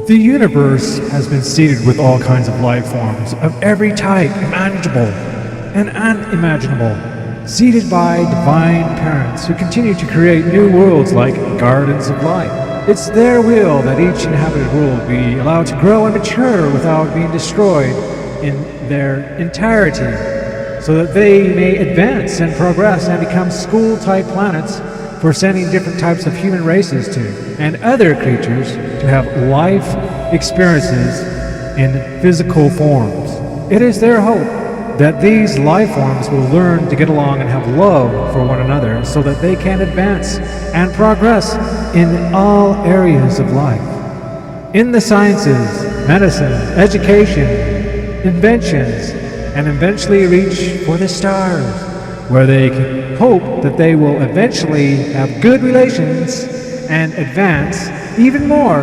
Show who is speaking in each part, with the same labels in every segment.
Speaker 1: The universe has been seeded with all kinds of life forms of every type imaginable and unimaginable, seeded by divine parents who continue to create new worlds like gardens of life. It's their will that each inhabited world be allowed to grow and mature without being destroyed in their entirety, so that they may advance and progress and become school-type planets for sending different types of human races to, and other creatures to have life experiences in physical forms. It is their hope that these life forms will learn to get along and have love for one another so that they can advance and progress in all areas of life. In the sciences, medicine, education, inventions, and eventually reach for the stars, where they can hope that they will eventually have good relations and advance even more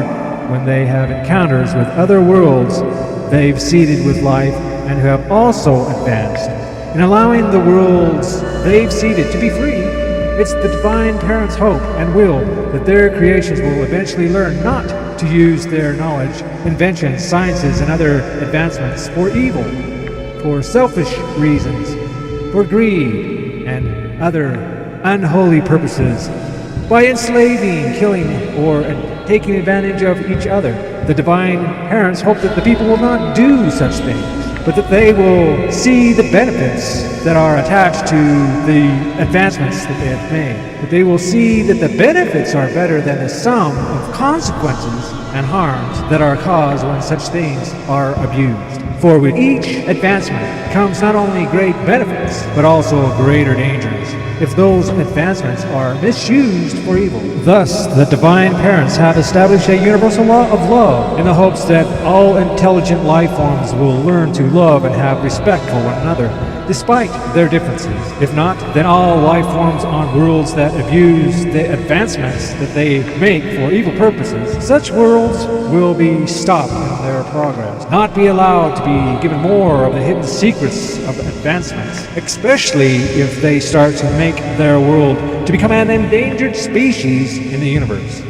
Speaker 1: when they have encounters with other worlds they've seeded with life and who have also advanced. In allowing the worlds they've seeded to be free, it's the divine parents' hope and will that their creations will eventually learn not to use their knowledge, inventions, sciences, and other advancements for evil, for selfish reasons, for greed, and other unholy purposes, by enslaving, killing, or taking advantage of each other. The divine parents hope that the people will not do such things, but that they will see the benefits that are attached to the advancements that they have made. That they will see that the benefits are better than the sum of consequences and harms that are caused when such things are abused. For with each advancement comes not only great benefits, but also greater dangers, if those advancements are misused for evil. Thus, the divine parents have established a universal law of love in the hopes that all intelligent life forms will learn to love and have respect for one another, despite their differences. If not, then all life forms on worlds that abuse the advancements that they make for evil purposes, such worlds will be stopped in their progress, not be allowed to be given more of the hidden secrets of advancements, especially if they start to make their world to become an endangered species in the universe.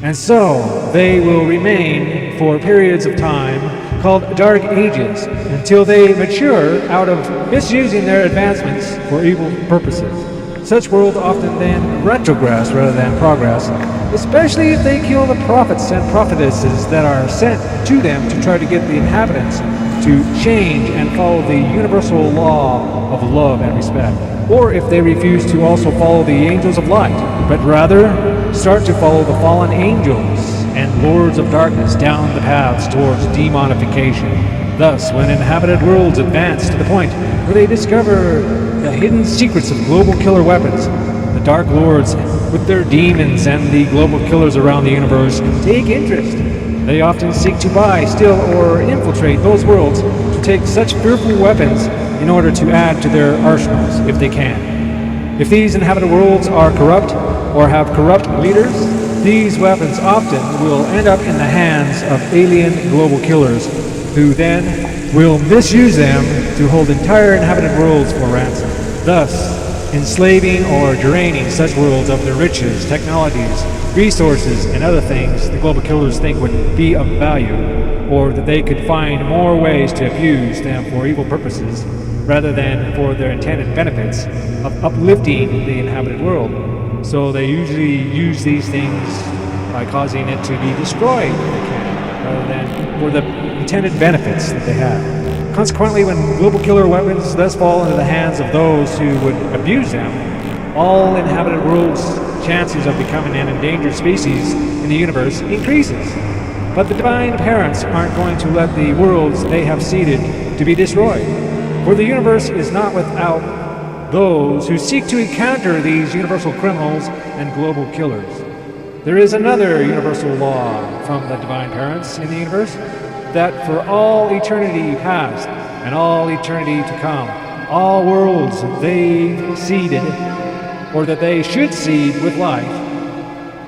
Speaker 1: And so they will remain for periods of time called Dark Ages until they mature out of misusing their advancements for evil purposes. Such worlds often then retrogress rather than progress, especially if they kill the prophets and prophetesses that are sent to them to try to get the inhabitants to change and follow the universal law of love and respect. Or if they refuse to also follow the angels of light, but rather start to follow the fallen angels and lords of darkness down the paths towards demonification. Thus, when inhabited worlds advance to the point where they discover the hidden secrets of global killer weapons, the Dark Lords, with their demons and the global killers around the universe, take interest. They often seek to buy, steal, or infiltrate those worlds to take such fearful weapons in order to add to their arsenals if they can. If these inhabited worlds are corrupt or have corrupt leaders, these weapons often will end up in the hands of alien global killers, who then will misuse them to hold entire inhabited worlds for ransom, thus enslaving or draining such worlds of their riches, technologies, resources, and other things the global killers think would be of value, or that they could find more ways to abuse them for evil purposes rather than for their intended benefits of uplifting the inhabited world. So they usually use these things by causing it to be destroyed if they can, rather than for the intended benefits that they have. Consequently, when global killer weapons thus fall into the hands of those who would abuse them, all inhabited worlds' chances of becoming an endangered species in the universe increases. But the divine parents aren't going to let the worlds they have seeded to be destroyed. For the universe is not without those who seek to encounter these universal criminals and global killers. There is another universal law from the divine parents in the universe, that for all eternity past and all eternity to come, all worlds they seeded, or that they should seed with life,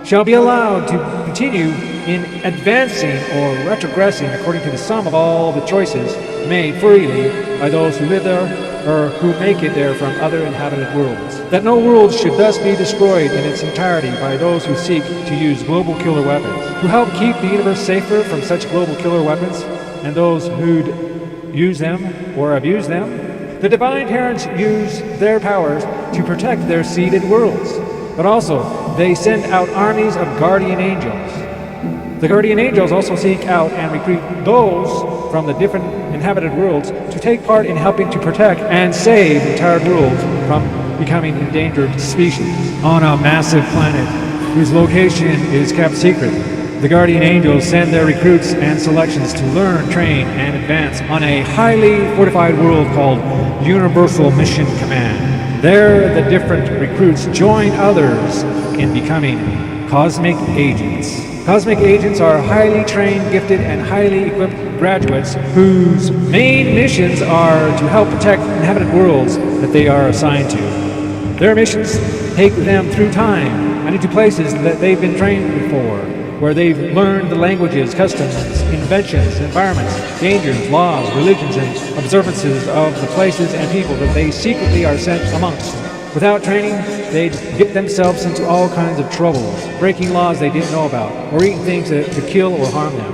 Speaker 1: shall be allowed to continue in advancing or retrogressing according to the sum of all the choices made freely by those who live there or who make it there from other inhabited worlds. That no world should thus be destroyed in its entirety by those who seek to use global killer weapons. To help keep the universe safer from such global killer weapons and those who'd use them or abuse them, the divine parents use their powers to protect their seeded worlds. But also, they send out armies of guardian angels. The guardian angels also seek out and recruit those from the different inhabited worlds to take part in helping to protect and save entire worlds from becoming endangered species. On a massive planet whose location is kept secret, the guardian angels send their recruits and selections to learn, train, and advance on a highly fortified world called Universal Mission Command. There, the different recruits join others in becoming cosmic agents. Cosmic agents are highly trained, gifted, and highly equipped graduates whose main missions are to help protect inhabited worlds that they are assigned to. Their missions take them through time and into places that they've been trained before, where they've learned the languages, customs, inventions, environments, dangers, laws, religions, and observances of the places and people that they secretly are sent amongst. Without training, they'd get themselves into all kinds of trouble, breaking laws they didn't know about, or eating things that could kill or harm them,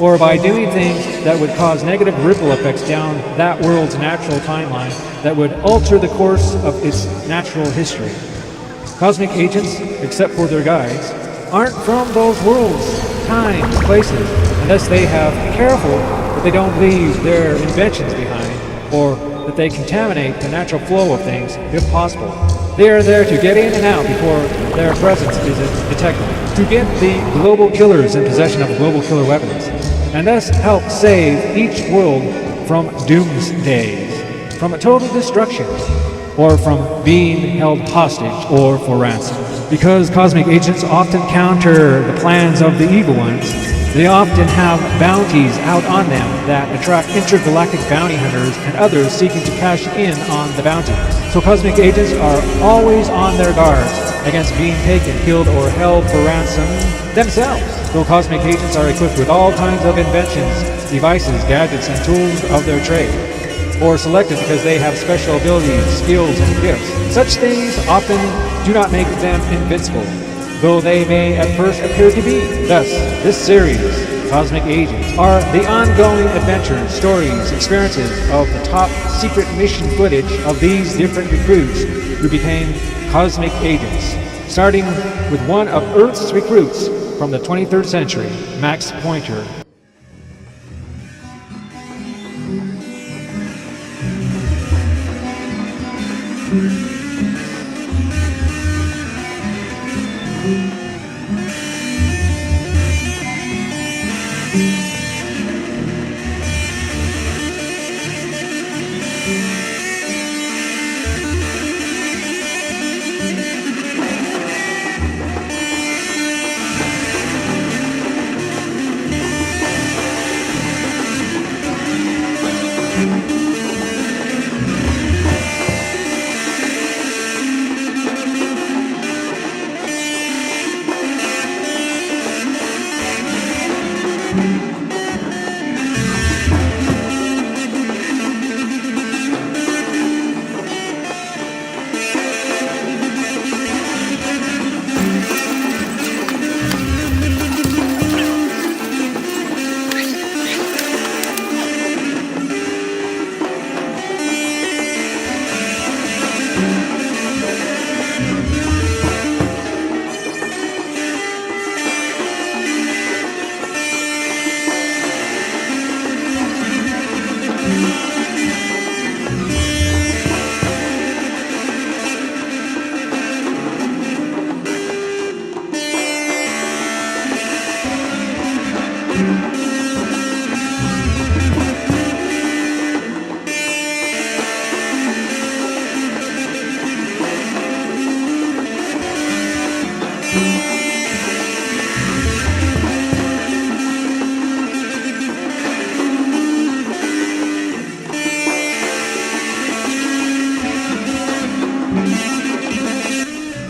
Speaker 1: or by doing things that would cause negative ripple effects down that world's natural timeline that would alter the course of its natural history. Cosmic agents, except for their guides, aren't from those worlds, times, places, and thus they have to be careful that they don't leave their inventions behind, or that they contaminate the natural flow of things, if possible. They are there to get in and out before their presence is detected, to get the global killers in possession of global killer weapons, and thus help save each world from doomsday, from a total destruction, or from being held hostage or for ransom. Because cosmic agents often counter the plans of the evil ones, they often have bounties out on them that attract intergalactic bounty hunters and others seeking to cash in on the bounty. So cosmic agents are always on their guard against being taken, killed, or held for ransom themselves. Though cosmic agents are equipped with all kinds of inventions, devices, gadgets, and tools of their trade, or selected because they have special abilities, skills, and gifts. Such things often do not make them invincible, though they may at first appear to be. Thus, this series, Cosmic Agents, are the ongoing adventures, stories, experiences of the top secret mission footage of these different recruits who became cosmic agents, starting with one of Earth's recruits from the 23rd century, Max Pointer.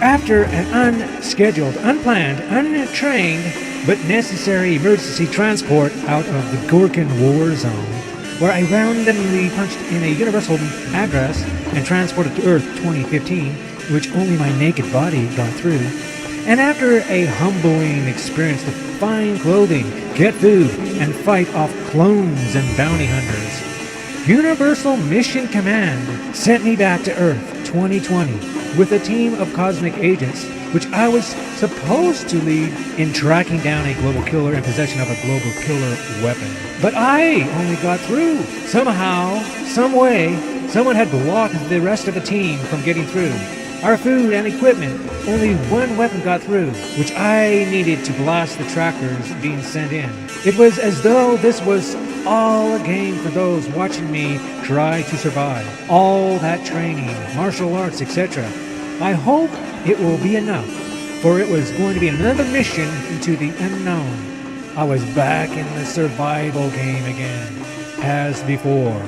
Speaker 1: After an unscheduled, unplanned, untrained, but necessary emergency transport out of the Gorkin war zone, where I randomly punched in a universal address and transported to Earth 2015, which only my naked body got through. And after a humbling experience to find clothing, get food, and fight off clones and bounty hunters, Universal Mission Command sent me back to Earth 2020 with a team of cosmic agents, which I was supposed to lead in tracking down a global killer in possession of a global killer weapon. But I only got through. Somehow, some way, someone had blocked the rest of the team from getting through. Our food and equipment, only one weapon got through, which I needed to blast the trackers being sent in. It was as though this was all a game for those watching me try to survive. All that training, martial arts, etc. I hope it will be enough, for it was going to be another mission into the unknown. I was back in the survival game again, as before.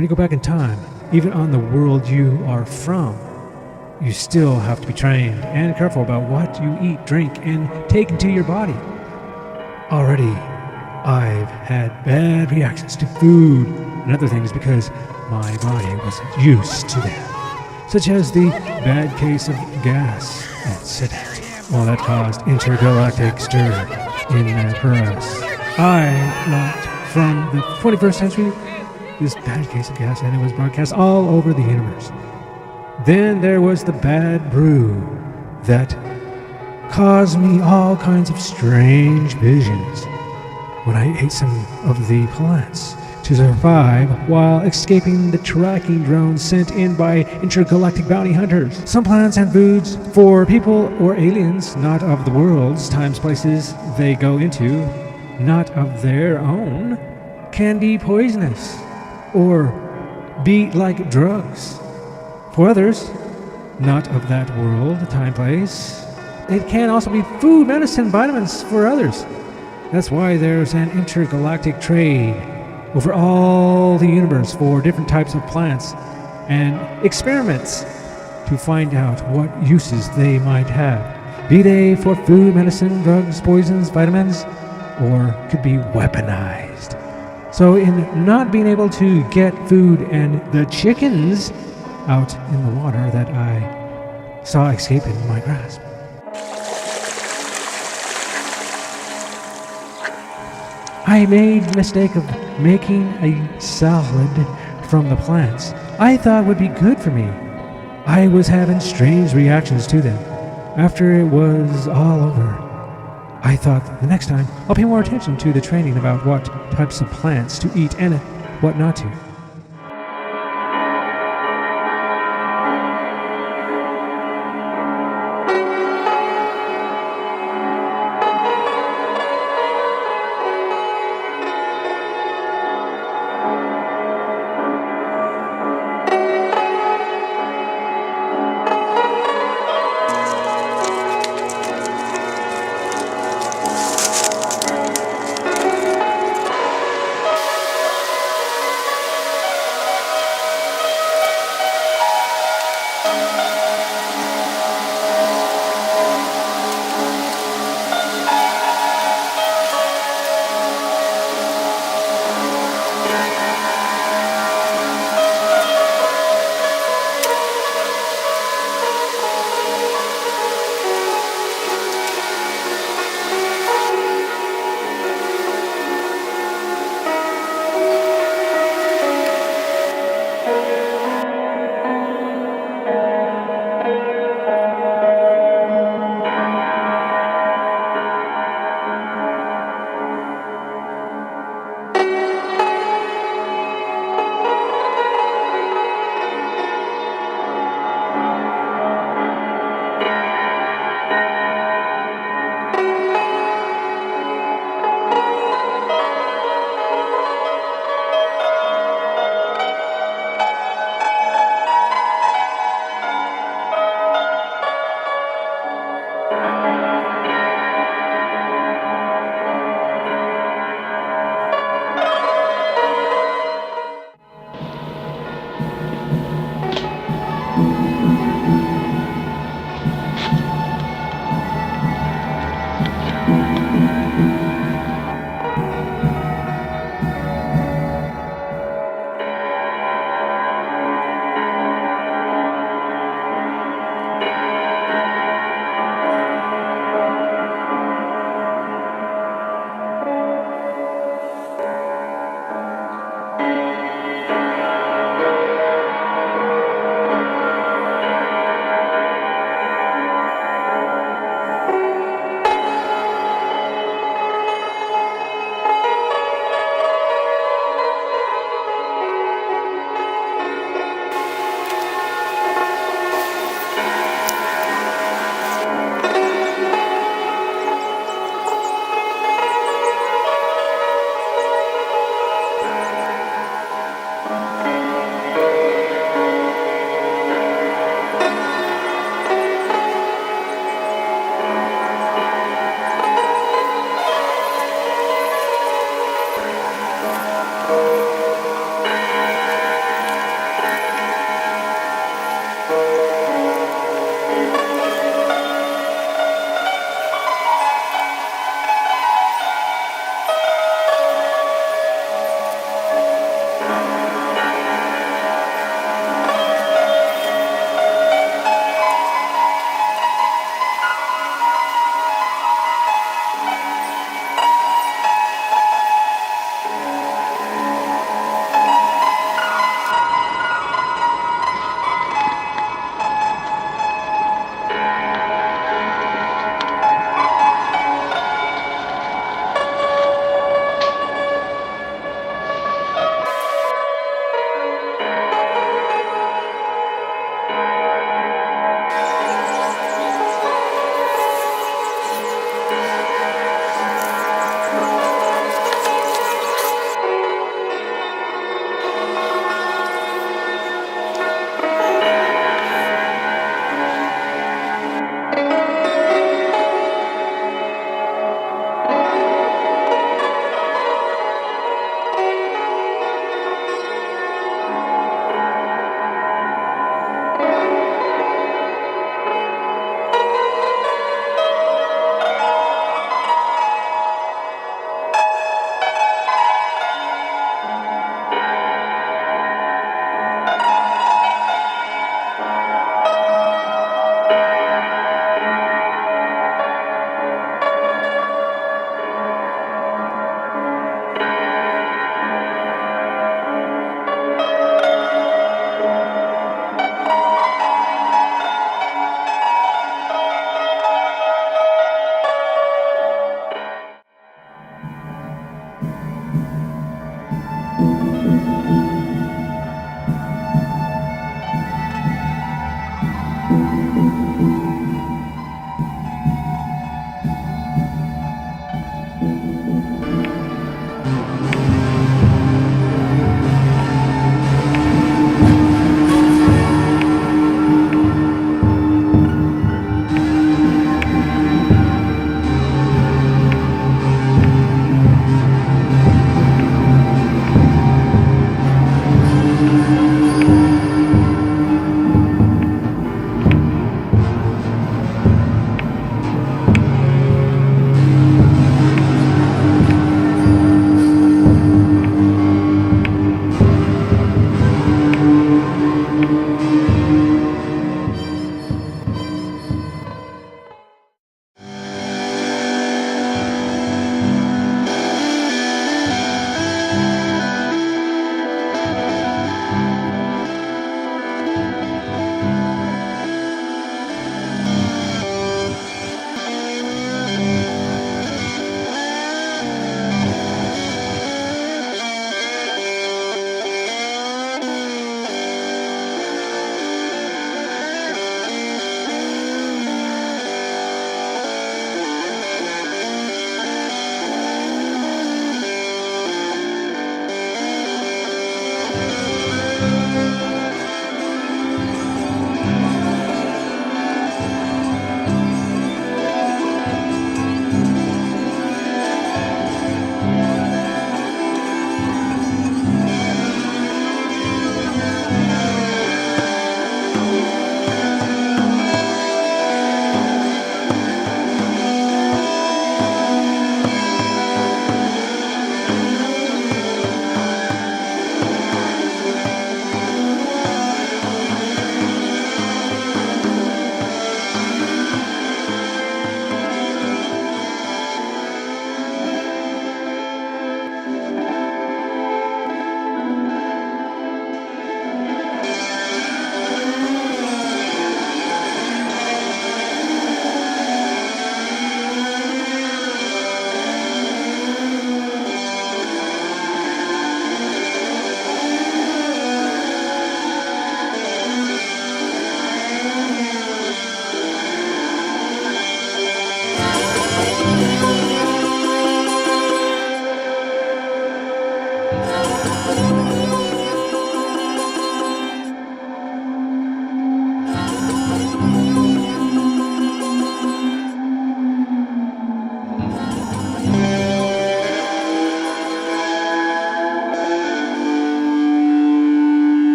Speaker 1: When you go back in time, even on the world you are from, you still have to be trained and careful about what you eat, drink, and take into your body. Already, I've had bad reactions to food and other things because my body wasn't used to them, such as the bad case of gas and sedate. Well, that caused intergalactic stir in that harass. I learned from the 21st century this bad case of gas, and it was broadcast all over the universe. Then there was the bad brew that caused me all kinds of strange visions when I ate some of the plants to survive while escaping the tracking drones sent in by intergalactic bounty hunters. Some plants and foods for people or aliens not of the worlds, times, places they go into, not of their own, can be poisonous or be like drugs. For others, not of that world, time, place, it can also be food, medicine, vitamins for others. That's why there's an intergalactic trade over all the universe for different types of plants and experiments to find out what uses they might have, be they for food, medicine, drugs, poisons, vitamins, or could be weaponized. So in not being able to get food and the chickens out in the water that I saw escaping my grasp, I made the mistake of making a salad from the plants I thought would be good for me. I was having strange reactions to them. After it was all over, I thought the next time I'll pay more attention to the training about what types of plants to eat and what not to.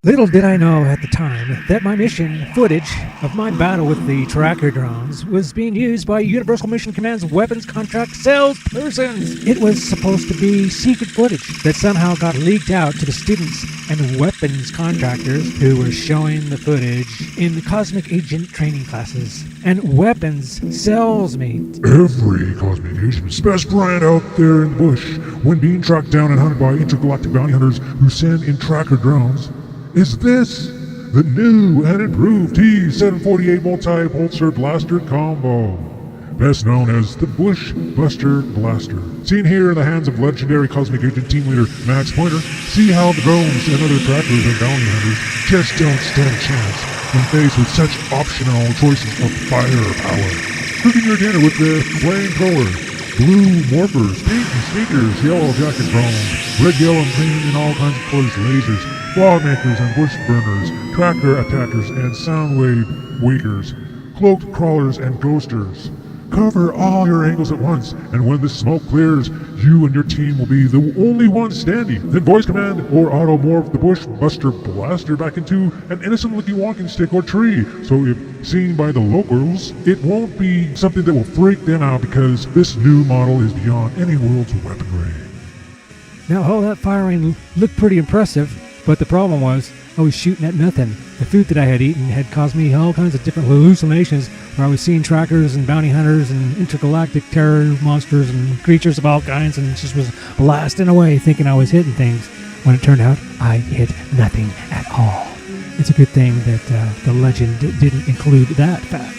Speaker 1: Little did I know at the time that my mission footage of my battle with the tracker drones was being used by Universal Mission Command's weapons contract salespersons. It was supposed to be secret footage that somehow got leaked out to the students and weapons contractors who were showing the footage in the cosmic agent training classes. And weapons sells me.
Speaker 2: Every cosmic agent's best friend out there in the bush, when being tracked down and hunted by intergalactic bounty hunters who send in tracker drones, is this, the new and improved T-748 multi-holster blaster combo, best known as the Bush Buster Blaster. Seen here in the hands of legendary cosmic agent team leader Max Pointer, see how the drones and other trackers and bounty hunters just don't stand a chance when faced with such optional choices of firepower. Cooking your dinner with the flamethrower, blue morphers, pink and sneakers, yellow jacket drones, red, yellow, and green, and all kinds of colors lasers, fog makers and bush burners, tracker attackers and sound wave wakers, cloaked crawlers and ghosters. Cover all your angles at once, and when the smoke clears, you and your team will be the only ones standing. Then voice command or auto morph the Bush Buster Blaster back into an innocent-looking walking stick or tree, so if seen by the locals, it won't be something that will freak them out because this new model is beyond any world's weaponry.
Speaker 1: Now all that firing looked pretty impressive, but the problem was I was shooting at nothing. The food that I had eaten had caused me all kinds of different hallucinations where I was seeing trackers and bounty hunters and intergalactic terror monsters and creatures of all kinds, and just was blasting away thinking I was hitting things, when it turned out I hit nothing at all. It's a good thing that the legend didn't include that fact.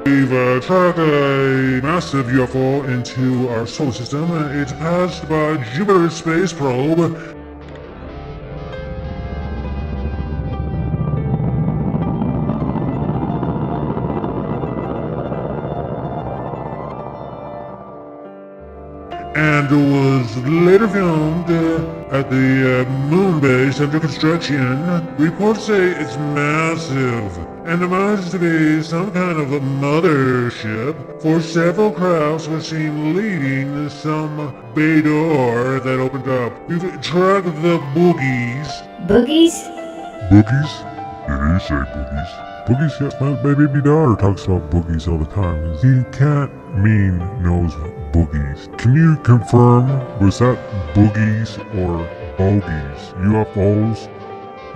Speaker 2: We've tracked a massive UFO into our solar system. It passed by Jupiter's space probe. And was later filmed at the moon base under construction. Reports say it's massive, and it must be some kind of a mothership, for several crafts were seen leading some bay door that opened up. We've tracked the boogies.
Speaker 3: Boogies?
Speaker 2: Boogies? Did he say boogies? Boogies, yes, my baby daughter talks about boogies all the time. He can't mean knows boogies. Can you confirm, was that boogies or bogies? UFOs?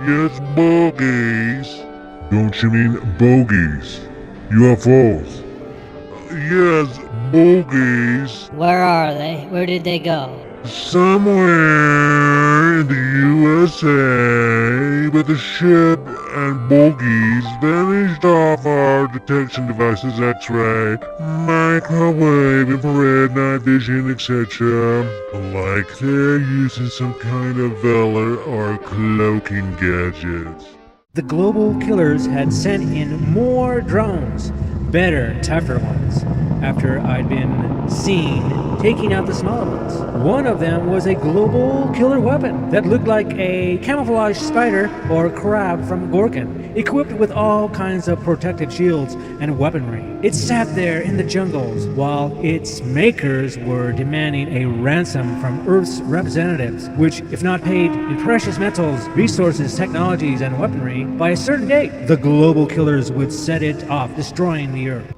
Speaker 2: Yes, bogies. Don't you mean bogies? UFOs? Yes, bogies.
Speaker 3: Where are they? Where did they go?
Speaker 2: Somewhere in the USA, but the ship and bogies vanished off our detection devices, X-ray, microwave, infrared, night vision, etc. Like they're using some kind of velar or cloaking gadgets.
Speaker 1: The global killers had sent in more drones, better, tougher ones, after I'd been seen taking out the smaller ones. One of them was a global killer weapon that looked like a camouflaged spider or crab from Gorkin, equipped with all kinds of protective shields and weaponry. It sat there in the jungles while its makers were demanding a ransom from Earth's representatives, which, if not paid in precious metals, resources, technologies, and weaponry, by a certain date, the global killers would set it off, destroying the Earth.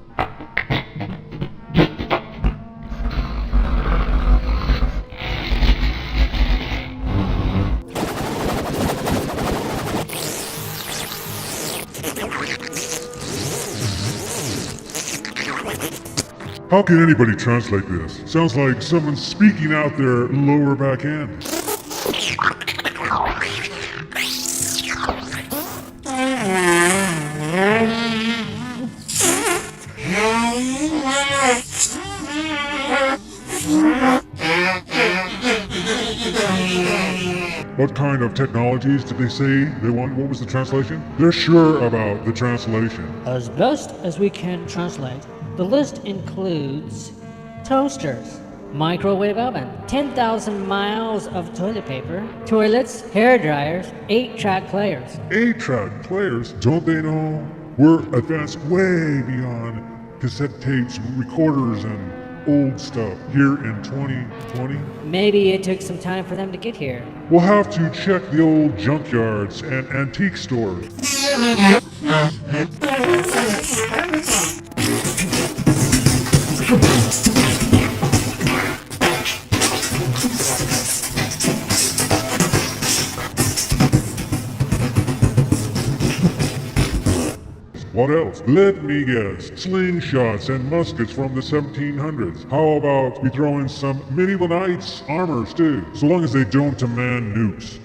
Speaker 2: How can anybody translate this? Sounds like someone's speaking out their lower back end. What kind of technologies did they say they want? What was the translation? They're sure about the translation.
Speaker 3: As best as we can translate, the list includes toasters, microwave oven, 10,000 miles of toilet paper, toilets, hair dryers, 8-track players.
Speaker 2: 8-track players? Don't they know? We're advanced way beyond cassette tapes, recorders, and old stuff here in 2020.
Speaker 3: Maybe it took some time for them to get here.
Speaker 2: We'll have to check the old junkyards and antique stores. What else? Let me guess. Slingshots and muskets from the 1700s. How about we throw in some medieval knights' armors too, so long as they don't demand nukes.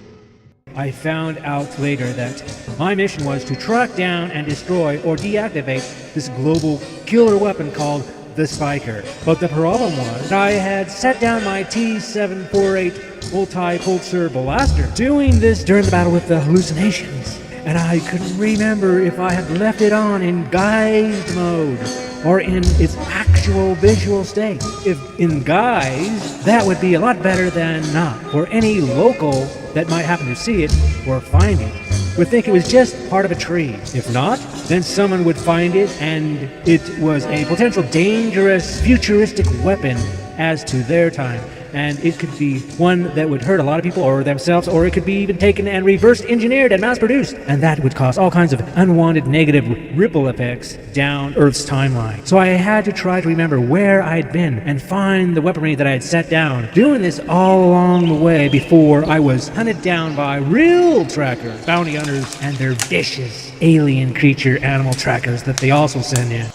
Speaker 1: I found out later that my mission was to track down and destroy or deactivate this global killer weapon called the Spiker. But the problem was I had set down my T-748 multi-pulsar blaster, doing this during the battle with the hallucinations, and I couldn't remember if I had left it on in guised mode or in its actual visual state. If in guise, that would be a lot better than not, for any local that might happen to see it or find it would think it was just part of a tree. If not, then someone would find it and it was a potential dangerous futuristic weapon as to their time, and it could be one that would hurt a lot of people or themselves, or it could be even taken and reverse engineered and mass produced, and that would cause all kinds of unwanted negative ripple effects down Earth's timeline. So I had to try to remember where I'd been and find the weaponry that I had set down, doing this all along the way before I was hunted down by real trackers, bounty hunters, and their vicious alien creature animal trackers that they also send in.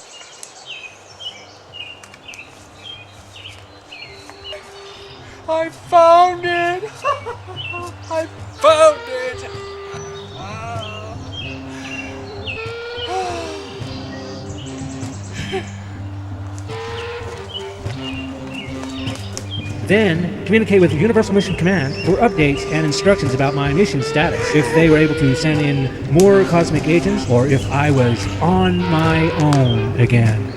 Speaker 4: I found it! I found it!
Speaker 1: Then, communicate with the Universal Mission Command for updates and instructions about my mission status, if they were able to send in more cosmic agents, or if I was on my own again.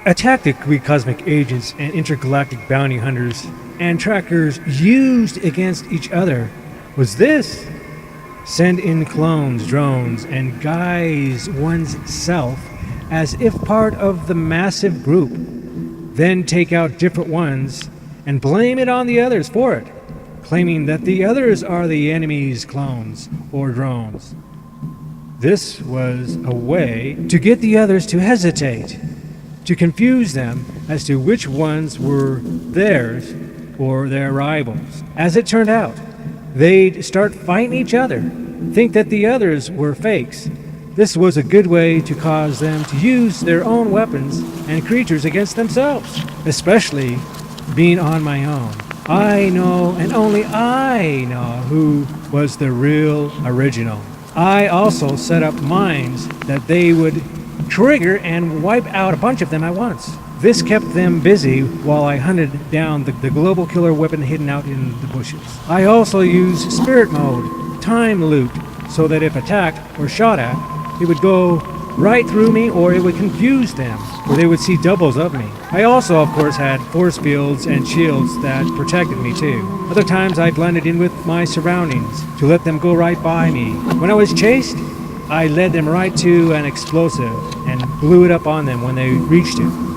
Speaker 1: A tactic we cosmic agents and intergalactic bounty hunters and trackers used against each other was this: send in clones, drones, and guise one's self as if part of the massive group, then take out different ones and blame it on the others for it, claiming that the others are the enemy's clones or drones. This was a way to get the others to hesitate, to confuse them as to which ones were theirs or their rivals. As it turned out, they'd start fighting each other, think that the others were fakes. This was a good way to cause them to use their own weapons and creatures against themselves, especially being on my own. I know, and only I know, who was the real original. I also set up mines that they would trigger and wipe out a bunch of them at once. This kept them busy while I hunted down the global killer weapon hidden out in the bushes. I also used spirit mode, time loop, so that if attacked or shot at, it would go right through me, or it would confuse them, or they would see doubles of me. I also, of course, had force fields and shields that protected me too. Other times I blended in with my surroundings to let them go right by me. When I was chased, I led them right to an explosive and blew it up on them when they reached it.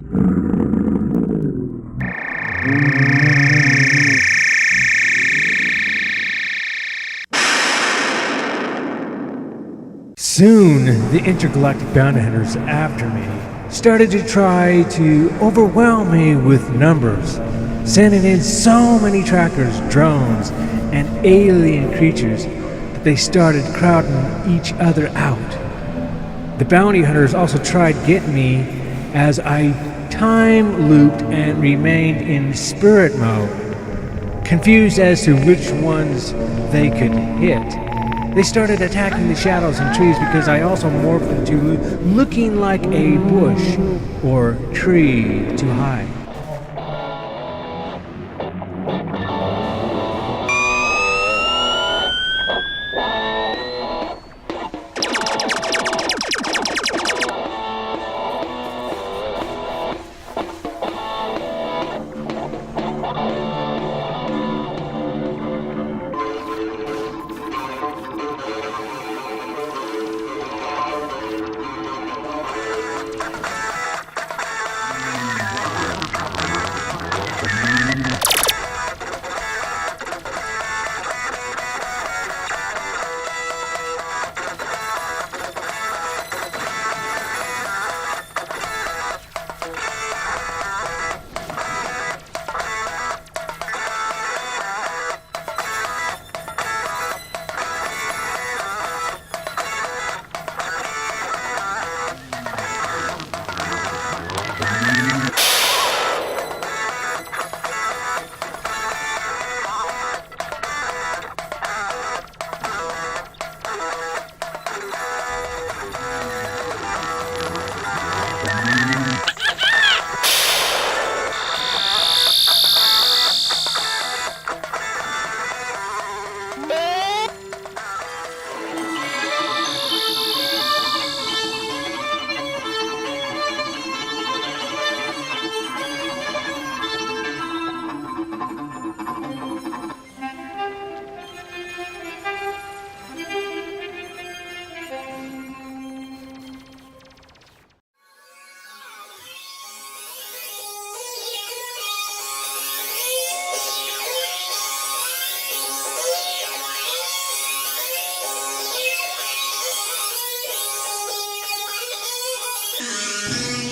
Speaker 1: Soon, the intergalactic bounty hunters after me started to try to overwhelm me with numbers, sending in so many trackers, drones, and alien creatures that they started crowding each other out. The bounty hunters also tried getting me as I time looped and remained in spirit mode. Confused as to which ones they could hit, they started attacking the shadows and trees because I also morphed into looking like a bush or tree to hide.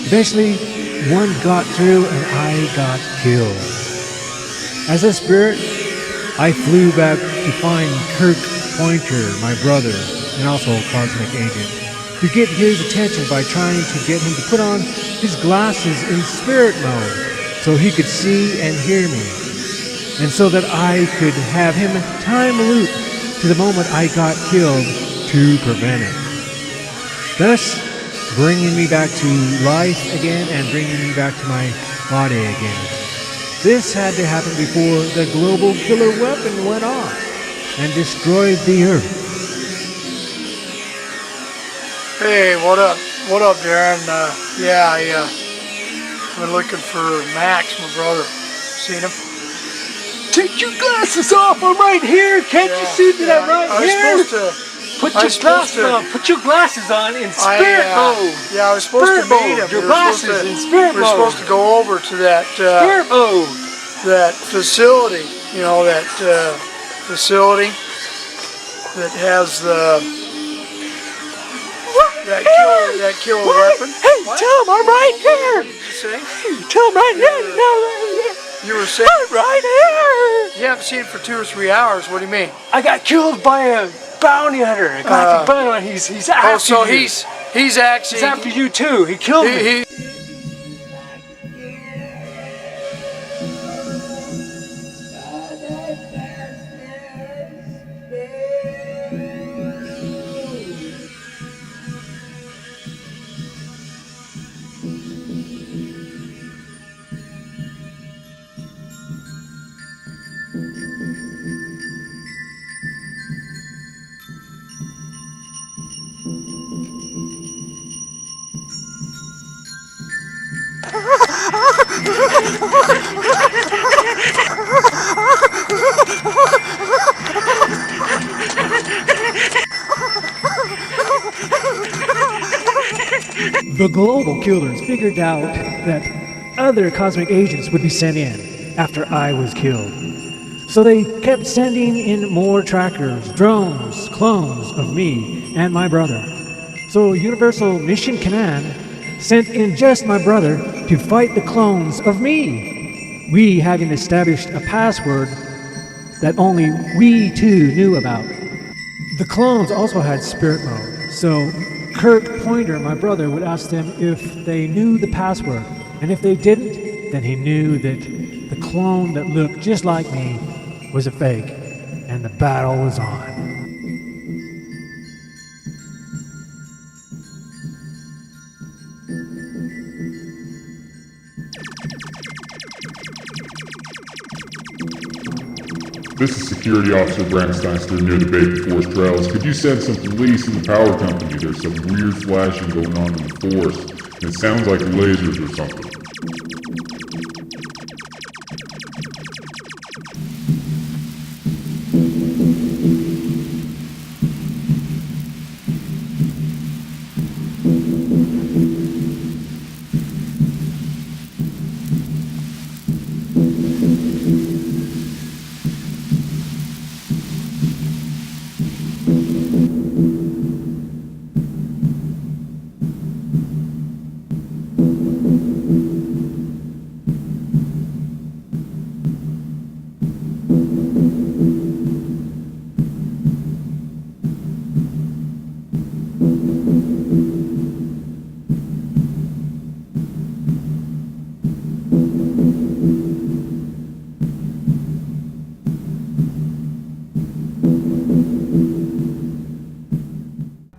Speaker 1: Eventually, one got through and I got killed. As a spirit, I flew back to find Kirk Pointer, my brother, and also a cosmic agent, to get his attention by trying to get him to put on his glasses in spirit mode so he could see and hear me, and so that I could have him time loop to the moment I got killed to prevent it. Thus, bringing me back to life again and bringing me back to my body again. This had to happen before the global killer weapon went off and destroyed the Earth.
Speaker 5: Hey, what up? What up, Darren? I've been looking for Max, my brother. Seen him?
Speaker 4: Take your glasses off. I'm right here. Can't you see that I'm right here?
Speaker 5: I was supposed to.
Speaker 4: Put your glasses on. Put your glasses on in spirit mode.
Speaker 5: Yeah, I was supposed to meet him.
Speaker 4: Your glasses in spirit mode.
Speaker 5: We were supposed to go over to that
Speaker 4: spirit mode.
Speaker 5: That facility. You know, that facility that has that killer weapon.
Speaker 4: Hey, tell him I'm right here.
Speaker 5: What did you say?
Speaker 4: Hey, tell him right here.
Speaker 5: You were saying
Speaker 4: I'm right here.
Speaker 5: you haven't seen him for 2 or 3 hours. What do you mean?
Speaker 4: I got killed by a bounty hunter. A galactic bounty hunter. He's after
Speaker 5: Oh, so
Speaker 4: you.
Speaker 5: he's actually
Speaker 4: He's after you too. He killed me.
Speaker 1: The global killers figured out that other cosmic agents would be sent in after I was killed. So they kept sending in more trackers, drones, clones of me and my brother. So Universal Mission Command sent in just my brother to fight the clones of me. We having established a password that only we two knew about. The clones also had spirit mode, so Kirk Pointer, my brother, would ask them if they knew the password, and if they didn't, then he knew that the clone that looked just like me was a fake, and the battle was on.
Speaker 6: This is Security Officer Branksteinster near the Baker Forest Trails. Could you send some police and the power company? There's some weird flashing going on in the forest, and it sounds like lasers or something.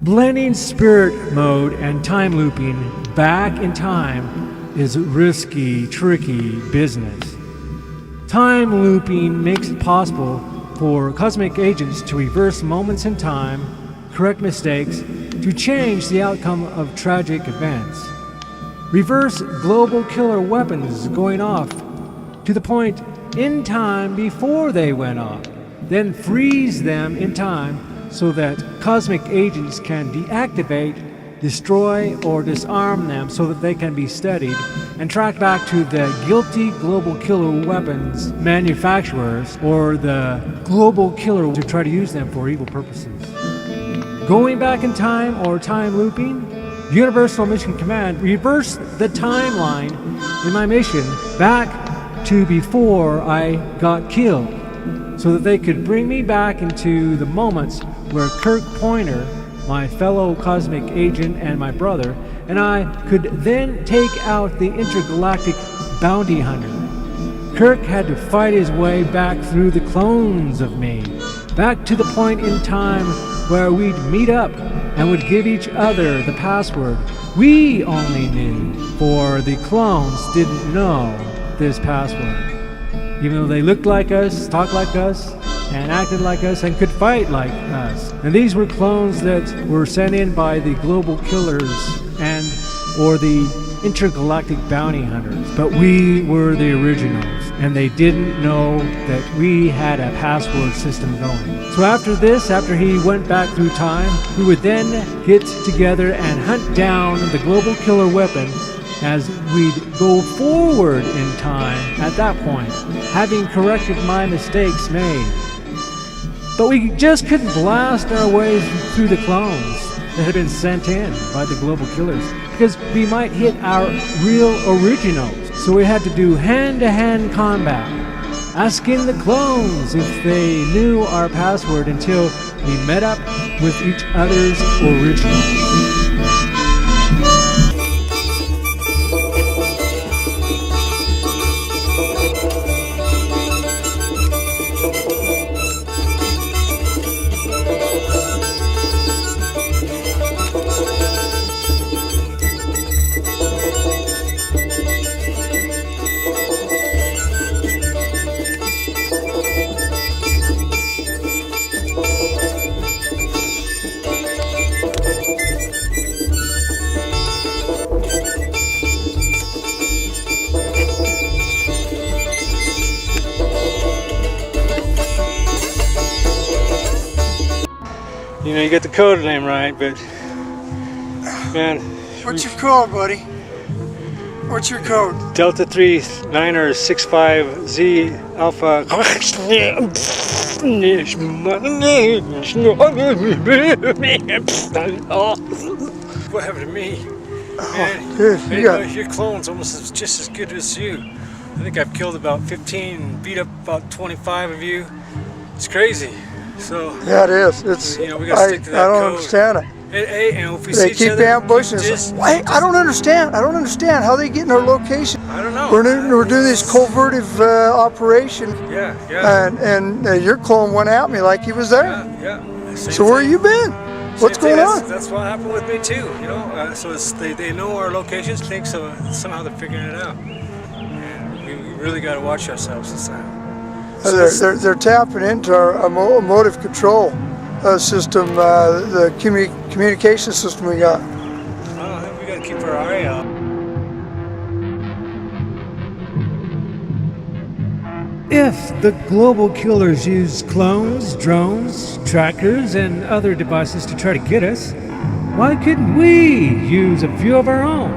Speaker 1: Blending spirit mode and time looping back in time is risky, tricky business. Time looping makes it possible for cosmic agents to reverse moments in time, correct mistakes, to change the outcome of tragic events. Reverse global killer weapons going off to the point in time before they went off, then freeze them in time so that cosmic agents can deactivate, destroy, or disarm them so that they can be studied and tracked back to the guilty global killer weapons manufacturers or the global killer to try to use them for evil purposes. Going back in time or time looping, Universal Mission Command reversed the timeline in my mission back to before I got killed, so that they could bring me back into the moments where Kirk Pointer, my fellow cosmic agent and my brother, and I could then take out the intergalactic bounty hunter. Kirk had to fight his way back through the clones of me, back to the point in time where we'd meet up and would give each other the password we only knew, for the clones didn't know this password. Even though they looked like us, talked like us, and acted like us, and could fight like us. And these were clones that were sent in by the global killers or the intergalactic bounty hunters. But we were the originals, and they didn't know that we had a password system going. So after he went back through time, we would then get together and hunt down the global killer weapon as we'd go forward in time at that point, having corrected my mistakes made. But we just couldn't blast our way through the clones that had been sent in by the global killers, because we might hit our real originals. So we had to do hand-to-hand combat, asking the clones if they knew our password until we met up with each other's originals. You know, you get the code name right, but man,
Speaker 4: What's your code, buddy? What's your code?
Speaker 1: Delta 3 Niner 65Z Alpha. What happened to me? Man,
Speaker 4: Dude, you got...
Speaker 1: your clone's almost just as good as you. I think I've killed about 15, beat up about 25 of you. It's crazy. So
Speaker 4: Yeah, it is. It's.
Speaker 1: we gotta stick to that
Speaker 4: I don't
Speaker 1: code.
Speaker 4: understand it.
Speaker 1: Hey, if we
Speaker 4: They
Speaker 1: see each
Speaker 4: keep
Speaker 1: other,
Speaker 4: ambushing
Speaker 1: just-
Speaker 4: us. Why? I don't understand. I don't understand how they get in our location.
Speaker 1: I don't know.
Speaker 4: We're doing this covertive operation,
Speaker 1: Yeah.
Speaker 4: and your clone went at me like he was there.
Speaker 1: Yeah. Same
Speaker 4: So where
Speaker 1: thing.
Speaker 4: you been? What's
Speaker 1: Same thing.
Speaker 4: going on?
Speaker 1: That's what happened with me too. So they know our locations. Think so somehow they're figuring it out. And we really got to watch ourselves this time.
Speaker 4: They're tapping into our emotive control system, the communication system we got.
Speaker 1: I think we got to keep our eye out. If the global killers use clones, drones, trackers, and other devices to try to get us, why couldn't we use a few of our own?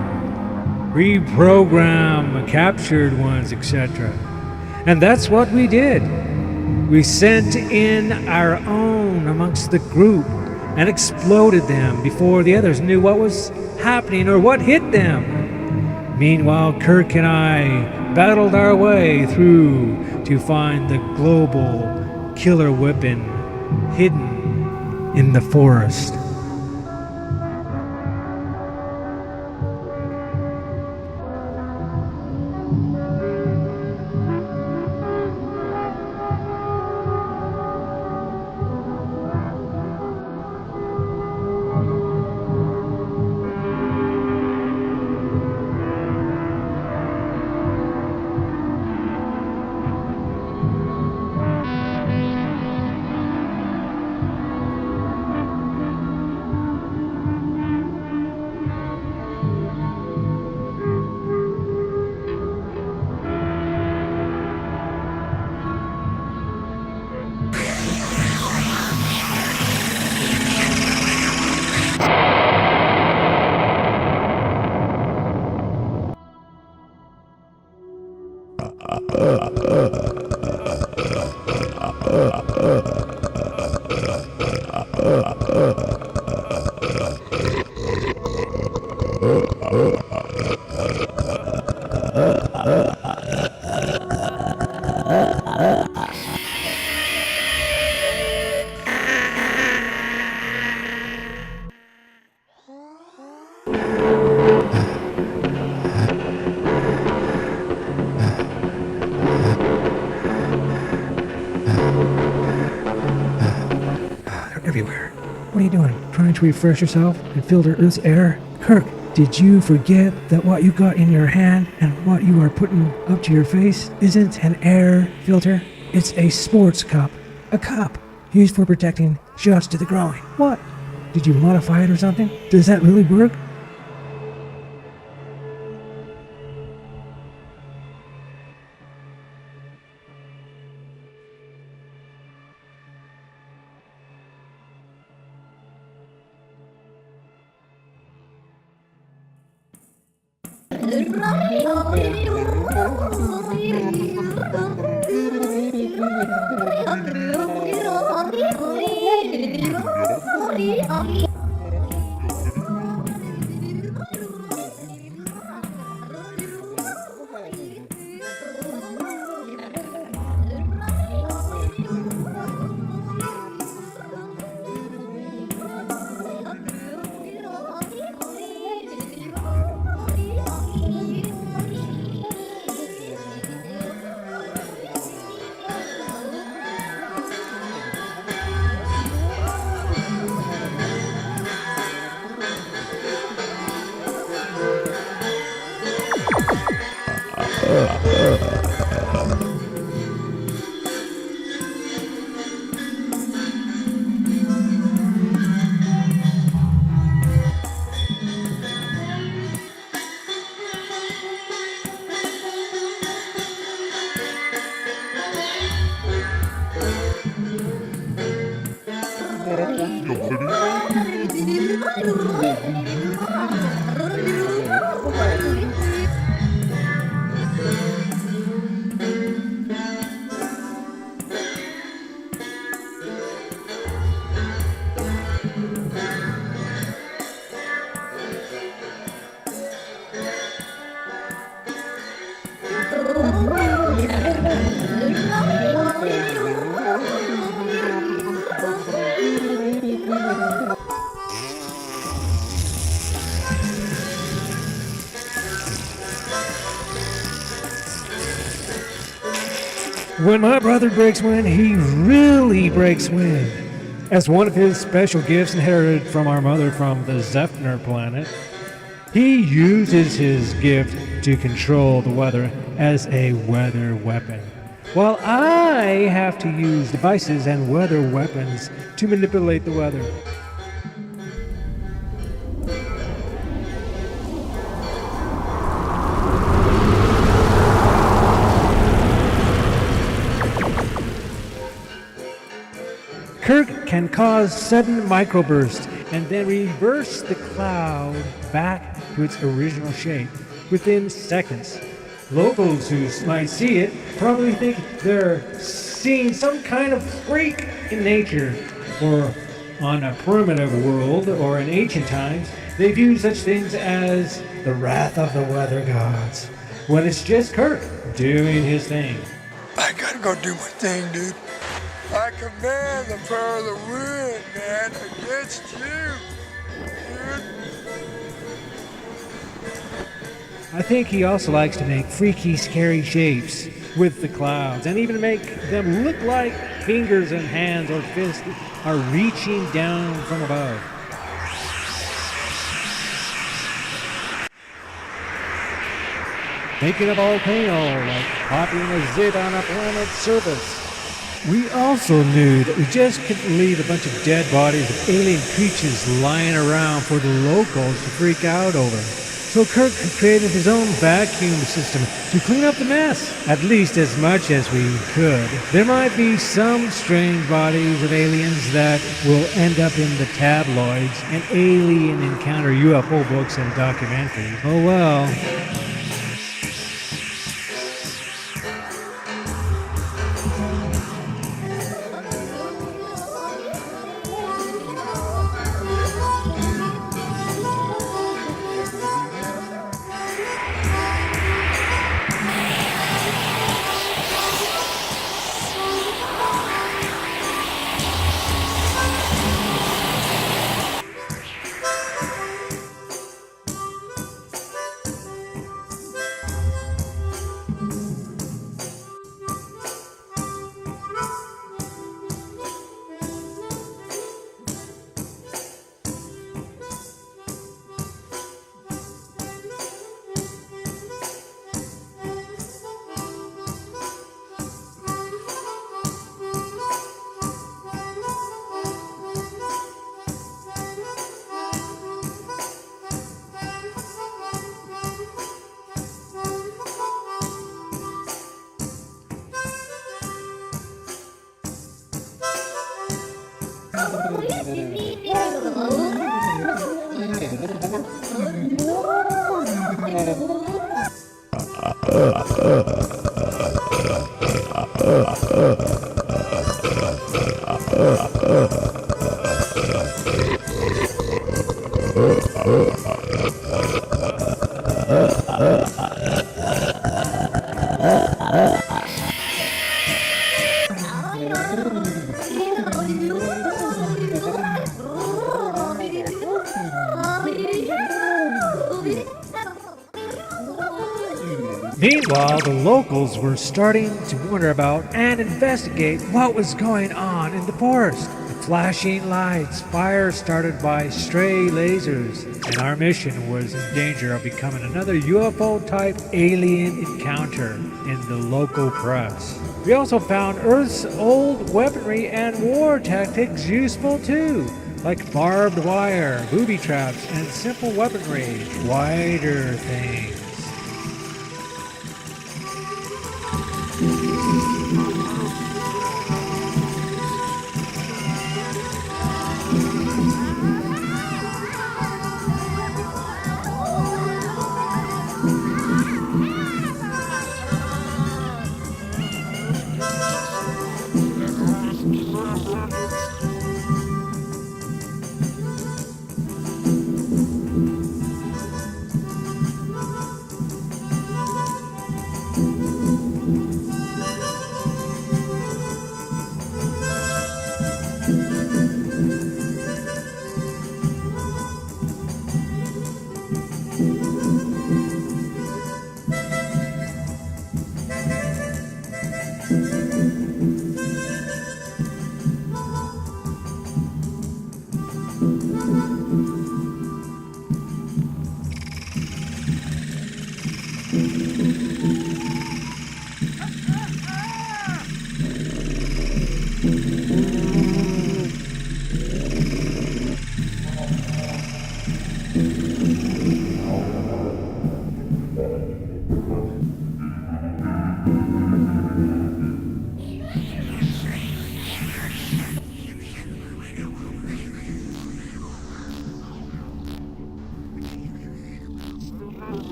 Speaker 1: Reprogram captured ones, etc. And that's what we did. We sent in our own amongst the group and exploded them before the others knew what was happening or what hit them. Meanwhile, Kirk and I battled our way through to find the global killer weapon hidden in the forest. Everywhere. What are you doing? Trying to refresh yourself and filter Earth's air? Kirk, did you forget that what you got in your hand and what you are putting up to your face isn't an air filter? It's a sports cup. A cup used for protecting just to the groin. What? Did you modify it or something? Does that really work? When my brother breaks wind, he really breaks wind. As one of his special gifts inherited from our mother from the Zephyr planet, he uses his gift to control the weather as a weather weapon, while I have to use devices and weather weapons to manipulate the weather. Kirk can cause sudden microbursts and then reverse the cloud back to its original shape within seconds. Locals who might see it probably think they're seeing some kind of freak in nature, or on a primitive world, or in ancient times, they view such things as the wrath of the weather gods, when it's just Kirk doing his thing.
Speaker 4: I gotta go do my thing, dude. I command the power of the wind, man, against you, dude.
Speaker 1: I think he also likes to make freaky, scary shapes with the clouds, and even make them look like fingers and hands or fists are reaching down from above. Making a volcano like popping a zit on a planet's surface. We also knew that we just couldn't leave a bunch of dead bodies of alien creatures lying around for the locals to freak out over. So Kirk created his own vacuum system to clean up the mess, at least as much as we could. There might be some strange bodies of aliens that will end up in the tabloids and alien encounter UFO books and documentaries. Oh well. Meanwhile, the locals were starting to wonder about and investigate what was going on in the forest. The flashing lights, fire started by stray lasers, and our mission was in danger of becoming another UFO-type alien encounter in the local press. We also found Earth's old weaponry and war tactics useful too, like barbed wire, booby traps, and simple weaponry, wider things.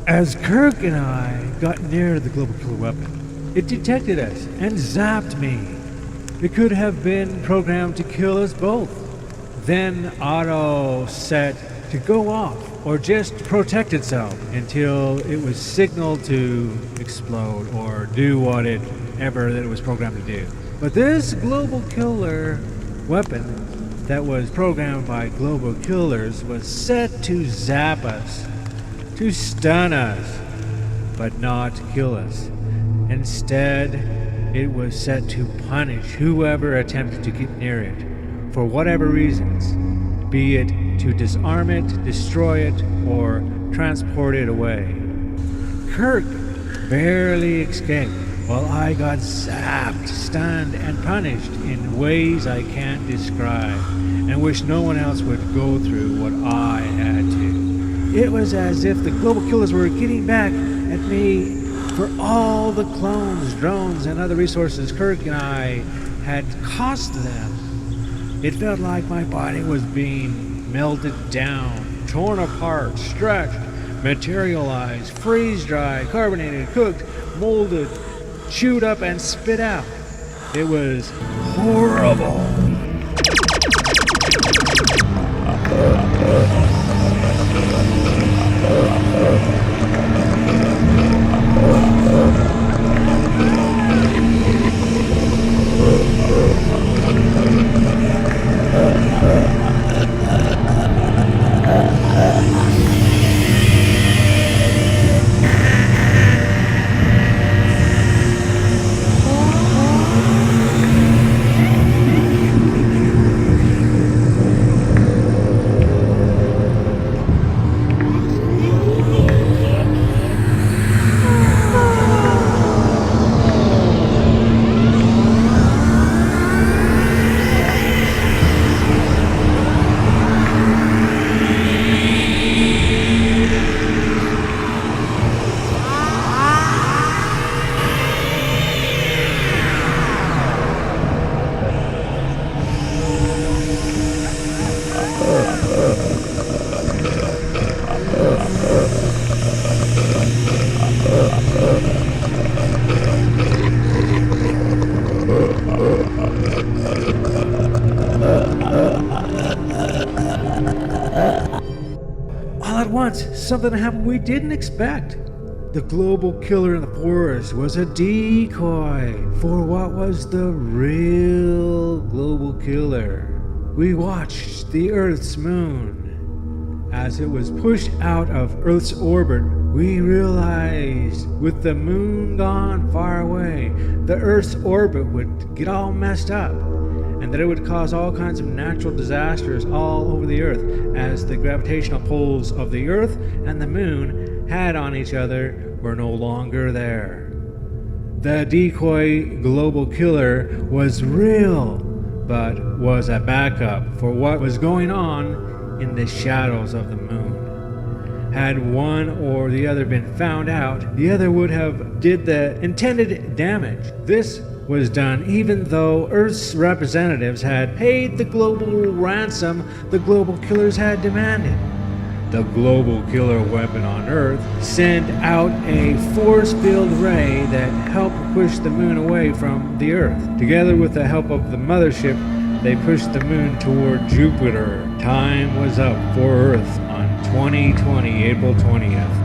Speaker 1: As Kirk and I got near the global killer weapon, it detected us and zapped me. It could have been programmed to kill us both, then auto set to go off or just protect itself until it was signaled to explode or do whatever that it was programmed to do. But this global killer weapon that was programmed by global killers was set to zap us, to stun us, but not kill us. Instead, it was set to punish whoever attempted to get near it, for whatever reasons, be it to disarm it, destroy it, or transport it away. Kirk barely escaped, while I got zapped, stunned, and punished in ways I can't describe, and wish no one else would go through what I had to. It was as if the global killers were getting back at me for all the clones, drones, and other resources Kirk and I had cost them. It felt like my body was being melted down, torn apart, stretched, materialized, freeze-dried, carbonated, cooked, molded, chewed up, and spit out. It was horrible. that's something that happened we didn't expect. The global killer in the forest was a decoy for what was the real global killer. We watched the Earth's moon. As it was pushed out of Earth's orbit, we realized with the moon gone far away, the Earth's orbit would get all messed up, and that it would cause all kinds of natural disasters all over the Earth, as the gravitational pulls of the Earth and the moon had on each other were no longer there. The decoy global killer was real, but was a backup for what was going on in the shadows of the moon. Had one or the other been found out, the other would have did the intended damage. This was done even though Earth's representatives had paid the global ransom the global killers had demanded. The global killer weapon on Earth sent out a force-filled ray that helped push the moon away from the Earth. Together with the help of the mothership, they pushed the moon toward Jupiter. Time was up for Earth on 2020, April 20th.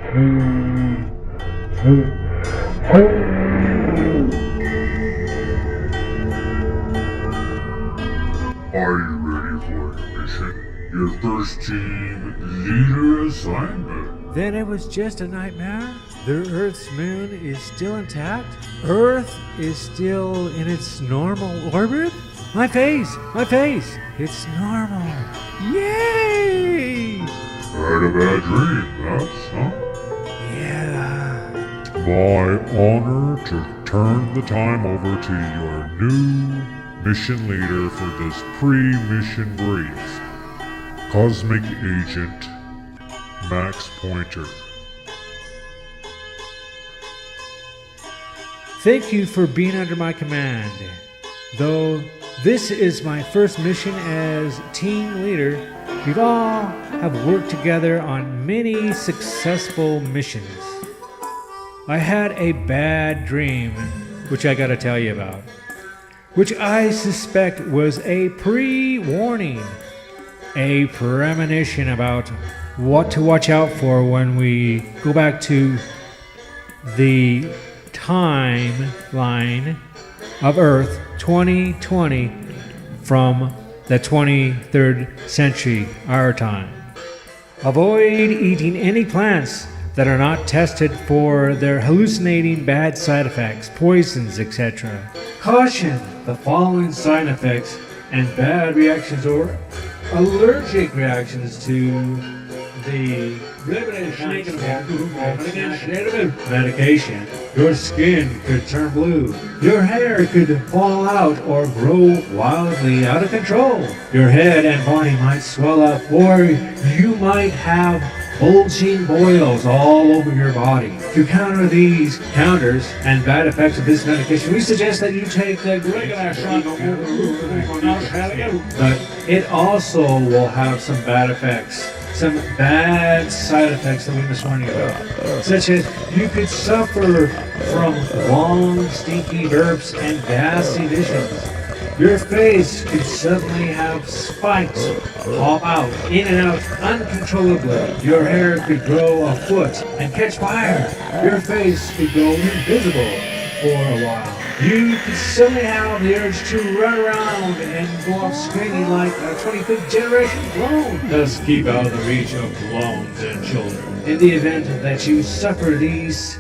Speaker 2: Are you ready for your mission? Your first team leader assignment.
Speaker 1: Then it was just a nightmare? The Earth's moon is still intact? Earth is still in its normal orbit? My face! It's normal. Yay!
Speaker 2: Had a bad dream, huh?
Speaker 1: Yeah.
Speaker 2: My honor to turn the time over to your new mission leader for this pre-mission brief, Cosmic Agent Max Pointer.
Speaker 1: Thank you for being under my command. Though this is my first mission as team leader, we all have worked together on many successful missions. I had a bad dream, which I gotta tell you about, which I suspect was a pre-warning, a premonition about what to watch out for when we go back to the timeline of Earth 2020 from the 23rd century, our time. Avoid eating any plants that are not tested for their hallucinating bad side effects, poisons, etc. Caution the following side effects and bad reactions or allergic reactions to the medication. Your skin could turn blue. Your hair could fall out or grow wildly out of control. Your head and body might swell up, or you might have bulging boils all over your body. To counter these counters and bad effects of this medication, we suggest that you take the regular shot. But it also will have some bad effects. Some bad side effects that we must warn you about, such as you could suffer from long, stinky burps and gassy visions. Your face could suddenly have spikes pop out, in and out uncontrollably. Your hair could grow a foot and catch fire. Your face could go invisible for a while. You could suddenly have the urge to run around and go off screaming like a 25th generation clone. Thus keep out of the reach of clones and children. In the event that you suffer these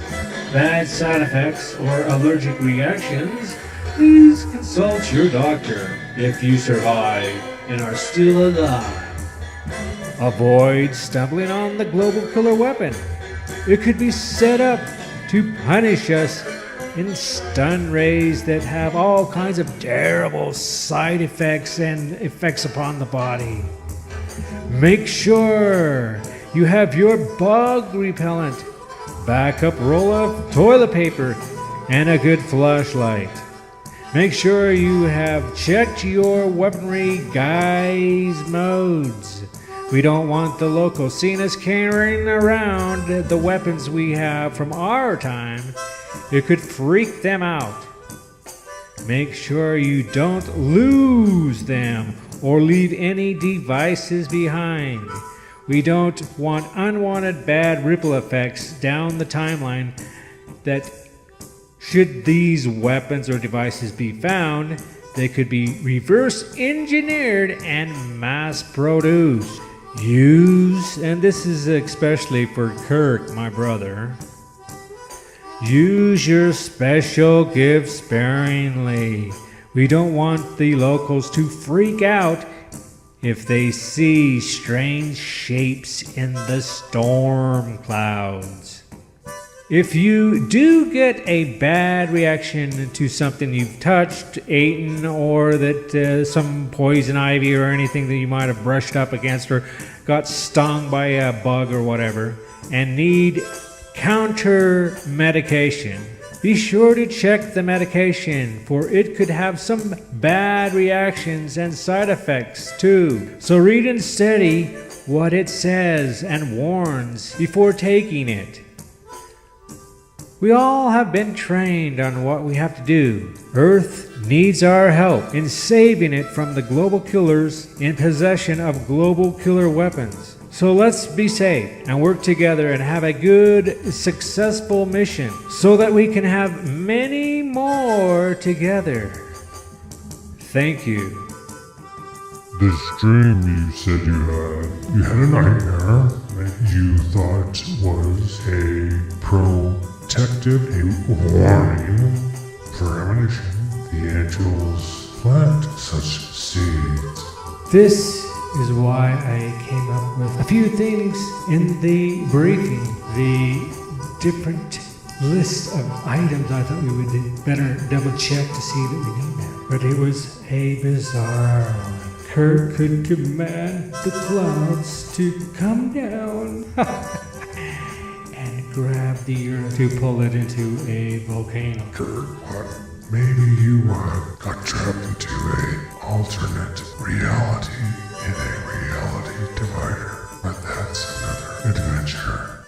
Speaker 1: bad side effects or allergic reactions, please consult your doctor if you survive and are still alive. Avoid stumbling on the global killer weapon. It could be set up to punish us in stun rays that have all kinds of terrible side effects and effects upon the body. Make sure you have your bug repellent, backup roll of toilet paper, and a good flashlight. Make sure you have checked your weaponry guise modes. We don't want the locals seeing us carrying around the weapons we have from our time. It could freak them out. Make sure you don't lose them or leave any devices behind. We don't want unwanted bad ripple effects down the timeline that, should these weapons or devices be found, they could be reverse engineered and mass produced. Use, and this is especially for Kirk, my brother, use your special gifts sparingly. We don't want the locals to freak out if they see strange shapes in the storm clouds. If you do get a bad reaction to something you've touched, eaten, or that some poison ivy or anything that you might have brushed up against or got stung by a bug or whatever, and need counter medication, be sure to check the medication, for it could have some bad reactions and side effects too. So read and study what it says and warns before taking it. We all have been trained on what we have to do. Earth needs our help in saving it from the global killers in possession of global killer weapons. So let's be safe and work together and have a good, successful mission so that we can have many more together. Thank you.
Speaker 2: This dream you said you had a nightmare that you thought was a protective, a warning, premonition. The angels plant such seeds.
Speaker 1: This is why I came up with a few things in the briefing, the different list of items. I thought we would better double check to see that we knew that. But it was a bizarre one. Kirk could command the clouds to come down and grab the earth to pull it into a volcano.
Speaker 2: Kurt, what? Maybe you got trapped into an alternate reality in a reality divider. But that's another adventure.